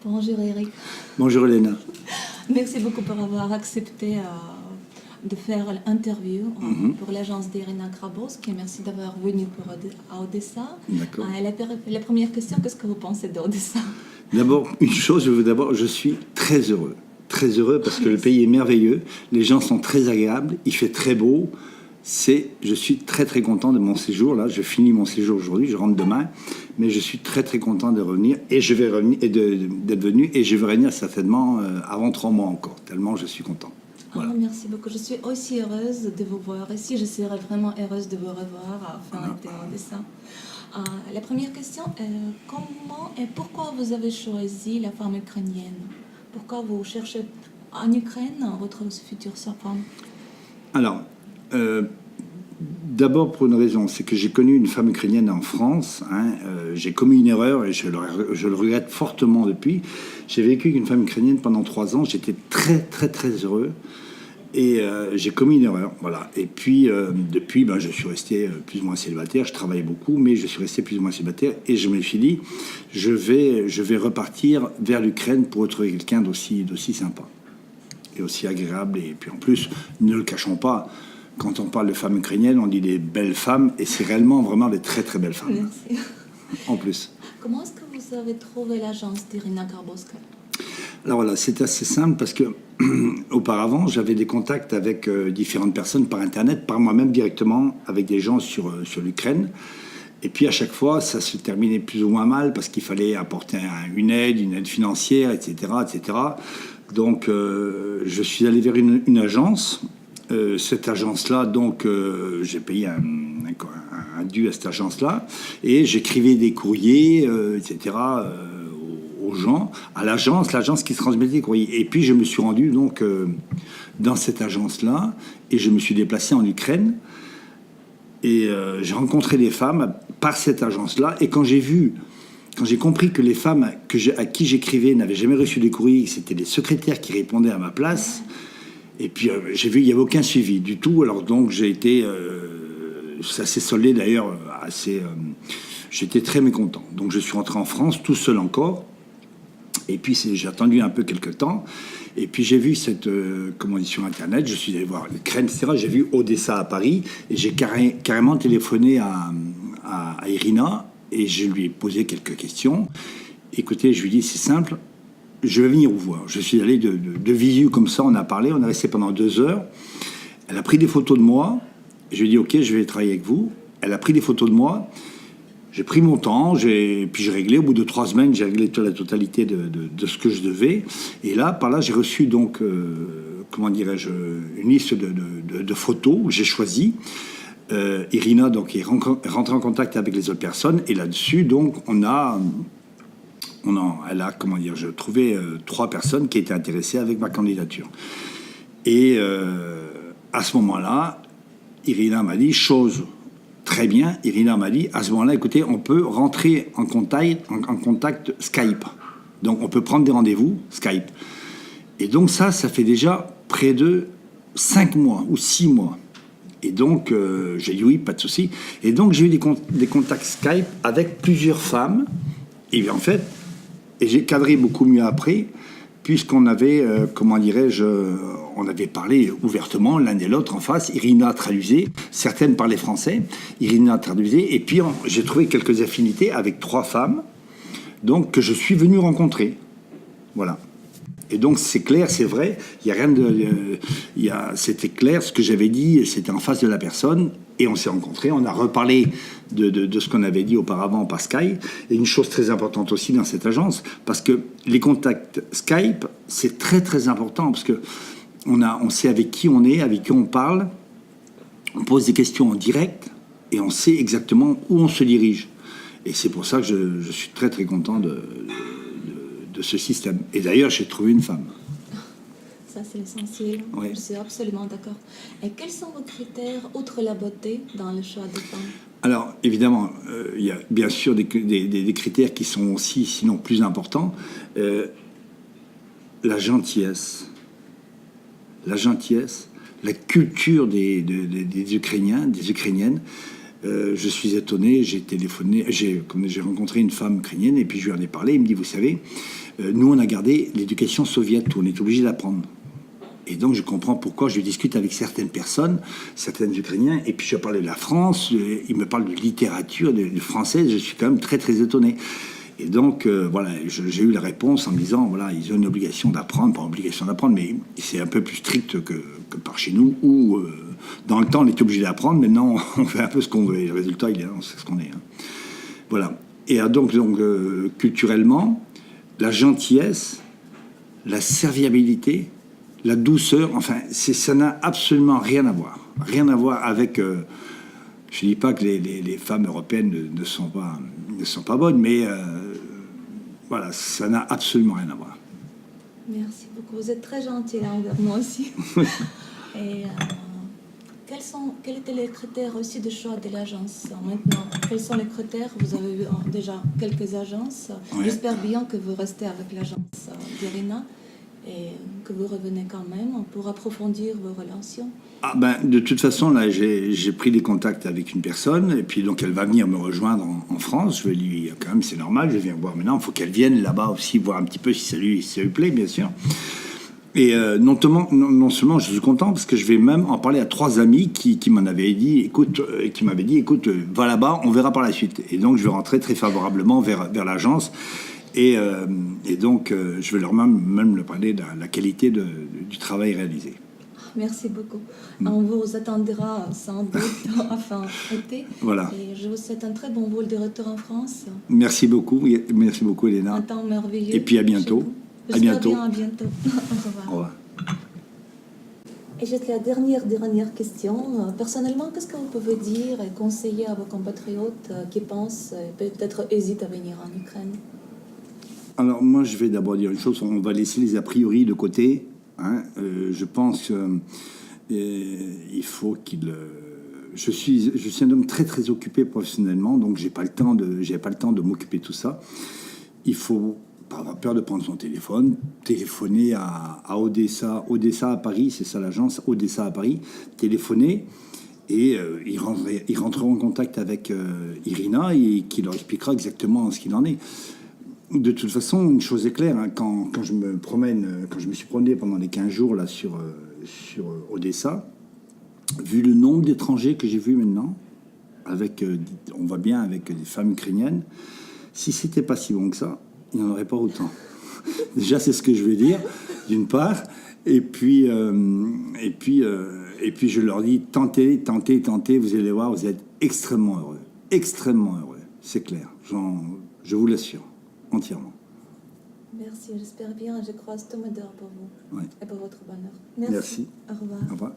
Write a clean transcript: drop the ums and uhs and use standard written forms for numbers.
Bonjour Eric. Bonjour Elena. Merci beaucoup pour avoir accepté de faire l'interview pour l'agence d'Irina Grabowska. Merci d'avoir venu à Odessa. D'accord. La première question, qu'est-ce que vous pensez d'Odessa? D'abord, une chose, je suis très heureux. Très heureux parce que le pays est merveilleux, les gens sont très agréables, il fait très beau. Je suis très très content de mon séjour là. Je finis mon séjour aujourd'hui, je rentre demain, mais je suis très très content de revenir et je vais revenir et d'être venu et je vais revenir certainement avant 3 mois encore. Tellement je suis content. Voilà. Merci beaucoup. Je suis aussi heureuse de vous voir ici. Je serai vraiment heureuse de vous revoir à fin Odessa. La première question est comment et pourquoi vous avez choisi la femme ukrainienne? Pourquoi vous cherchez en Ukraine votre future femme? Alors. D'abord pour une raison, c'est que j'ai connu une femme ukrainienne en France. J'ai commis une erreur et je le regrette fortement depuis. J'ai vécu avec une femme ukrainienne pendant 3 ans. J'étais très très très heureux et j'ai commis une erreur. Voilà. Et puis depuis, je suis resté plus ou moins célibataire. Je travaillais beaucoup, mais je suis resté plus ou moins célibataire. Et je me suis dit, je vais repartir vers l'Ukraine pour retrouver quelqu'un d'aussi sympa et aussi agréable. Et puis en plus, ne le cachons pas. Quand on parle de femmes ukrainiennes, on dit des belles femmes, et c'est réellement vraiment des très très belles femmes. Merci. En plus. Comment est-ce que vous avez trouvé l'agence d'Irina Grabowska? Alors voilà, c'est assez simple parce que auparavant, j'avais des contacts avec différentes personnes par Internet, par moi-même directement, avec des gens sur l'Ukraine. Et puis à chaque fois, ça se terminait plus ou moins mal parce qu'il fallait apporter une aide financière, etc. etc. Donc je suis allé vers une agence. Cette agence-là, donc, j'ai payé un dû à cette agence-là, et j'écrivais des courriers, etc., aux gens, à l'agence qui transmettait des courriers. Et puis, je me suis rendu, donc, dans cette agence-là, et je me suis déplacé en Ukraine, et j'ai rencontré des femmes par cette agence-là, et quand j'ai compris que les femmes à qui j'écrivais n'avaient jamais reçu des courriers, c'était les secrétaires qui répondaient à ma place. Et puis j'ai vu qu'il n'y avait aucun suivi du tout. Alors donc j'ai été, ça s'est soldé d'ailleurs assez. J'étais très mécontent. Donc je suis rentré en France tout seul encore. Et puis j'ai attendu un peu quelques temps. Et puis j'ai vu cette sur Internet. Je suis allé voir l'Ukraine, etc. J'ai vu Odessa à Paris et j'ai carrément téléphoné à Irina et je lui ai posé quelques questions. Écoutez, je lui ai dit c'est simple. Je vais venir vous voir. Je suis allé de visu comme ça, on a parlé, on a resté pendant 2 heures. Elle a pris des photos de moi. Je lui ai dit, ok, je vais travailler avec vous. Elle a pris des photos de moi. J'ai pris mon temps, puis j'ai réglé. Au bout de 3 semaines, j'ai réglé la totalité de ce que je devais. Et là, par là, j'ai reçu donc, une liste de photos. J'ai choisi. Irina donc, est rentrée en contact avec les autres personnes. Et là-dessus, donc, elle a, je trouvais 3 personnes qui étaient intéressées avec ma candidature. Et à ce moment-là, Irina m'a dit, chose très bien, Irina m'a dit, à ce moment-là, écoutez, on peut rentrer en contact Skype. Donc, on peut prendre des rendez-vous Skype. Et donc, ça fait déjà près de 5 mois ou 6 mois. Et donc, j'ai dit oui, pas de souci. Et donc, j'ai eu des contacts Skype avec plusieurs femmes. Et en fait, et j'ai cadré beaucoup mieux après, puisqu'on avait, on avait parlé ouvertement l'un et l'autre en face. Irina traduisait, certaines parlaient français, Irina traduisait, et puis j'ai trouvé quelques affinités avec 3 femmes, donc que je suis venu rencontrer. Voilà. Et donc c'est clair, c'est vrai, il y a rien c'était clair, ce que j'avais dit, c'était en face de la personne, et on s'est rencontrés, on a reparlé de ce qu'on avait dit auparavant par Skype. Et une chose très importante aussi dans cette agence, parce que les contacts Skype, c'est très très important, parce que on sait avec qui on est, avec qui on parle, on pose des questions en direct, et on sait exactement où on se dirige. Et c'est pour ça que je suis très très content de ce système. Et d'ailleurs, j'ai trouvé une femme. Ça, c'est l'essentiel. Oui. Je suis absolument d'accord. Et quels sont vos critères, outre la beauté, dans le choix des femmes? Alors, évidemment, il y a bien sûr des critères qui sont aussi, sinon plus importants. La gentillesse, la culture des Ukrainiens, des Ukrainiennes. Je suis étonné, j'ai téléphoné, j'ai rencontré une femme ukrainienne et puis je lui en ai parlé. Il me dit, vous savez, nous on a gardé l'éducation soviétique, où on est obligé d'apprendre. Et donc je comprends pourquoi je discute avec certaines personnes, certains Ukrainiens, et puis je parlais de la France, ils me parlent de littérature, de française, je suis quand même très très étonné. Et donc, voilà, j'ai eu la réponse en me disant, voilà, ils ont une obligation d'apprendre, pas obligation d'apprendre, mais c'est un peu plus strict que par chez nous, où dans le temps, on était obligé d'apprendre, maintenant, on fait un peu ce qu'on veut, et le résultat, il est là, on sait ce qu'on est. Hein. Voilà. Et donc culturellement, la gentillesse, la serviabilité, la douceur, enfin, ça n'a absolument rien à voir. Rien à voir avec... je ne dis pas que les femmes européennes ne sont pas bonnes, mais voilà, ça n'a absolument rien à voir. Merci beaucoup. Vous êtes très gentil envers moi aussi. Et quels étaient les critères aussi de choix de l'agence maintenant? Quels sont les critères? Vous avez vu déjà quelques agences. Ouais. J'espère bien que vous restez avec l'agence d'Irina et que vous revenez quand même pour approfondir vos relations. Ah ben, de toute façon, là, j'ai pris des contacts avec une personne, et puis donc elle va venir me rejoindre en France. Je vais lui, quand même, c'est normal, je viens voir maintenant. Il faut qu'elle vienne là-bas aussi voir un petit peu si ça lui plaît, bien sûr. Et non seulement je suis content, parce que je vais même en parler à 3 amis qui m'avaient dit, écoute, va là-bas, on verra par la suite. Et donc je vais rentrer très favorablement vers l'agence. Et donc, je vais leur même leur parler de la qualité du travail réalisé. Merci beaucoup. On vous attendra sans doute à fin été. Voilà. Et je vous souhaite un très bon vol de retour en France. Merci beaucoup, Elena. Un temps merveilleux. Et puis à bientôt. À bientôt. Bien, à bientôt. Au revoir. Au revoir. Et juste la dernière question. Personnellement, qu'est-ce que vous pouvez dire et conseiller à vos compatriotes qui pensent et peut-être hésitent à venir en Ukraine? Alors moi, je vais d'abord dire une chose. On va laisser les a priori de côté. Hein. Je pense qu'il faut qu'il... Je suis un homme très très occupé professionnellement, donc j'ai pas le temps de m'occuper de tout ça. Il faut pas avoir peur de prendre son téléphone, téléphoner à Odessa à Paris, c'est ça l'agence, Odessa à Paris, téléphoner, et ils rentreront en contact avec Irina et qui leur expliquera exactement ce qu'il en est. De toute façon, une chose est claire, hein, quand je me suis promené pendant les 15 jours là, sur Odessa, vu le nombre d'étrangers que j'ai vus maintenant, on va bien avec des femmes ukrainiennes, si c'était pas si bon que ça, il n'y en aurait pas autant. Déjà, c'est ce que je vais dire, d'une part. Et puis, je leur dis, tentez, vous allez voir, vous êtes extrêmement heureux. Extrêmement heureux, c'est clair. Je vous l'assure, entièrement. Merci, j'espère bien. Je croise tous mes doigts pour vous, ouais, et pour votre bonheur. Merci. Au revoir. Au revoir.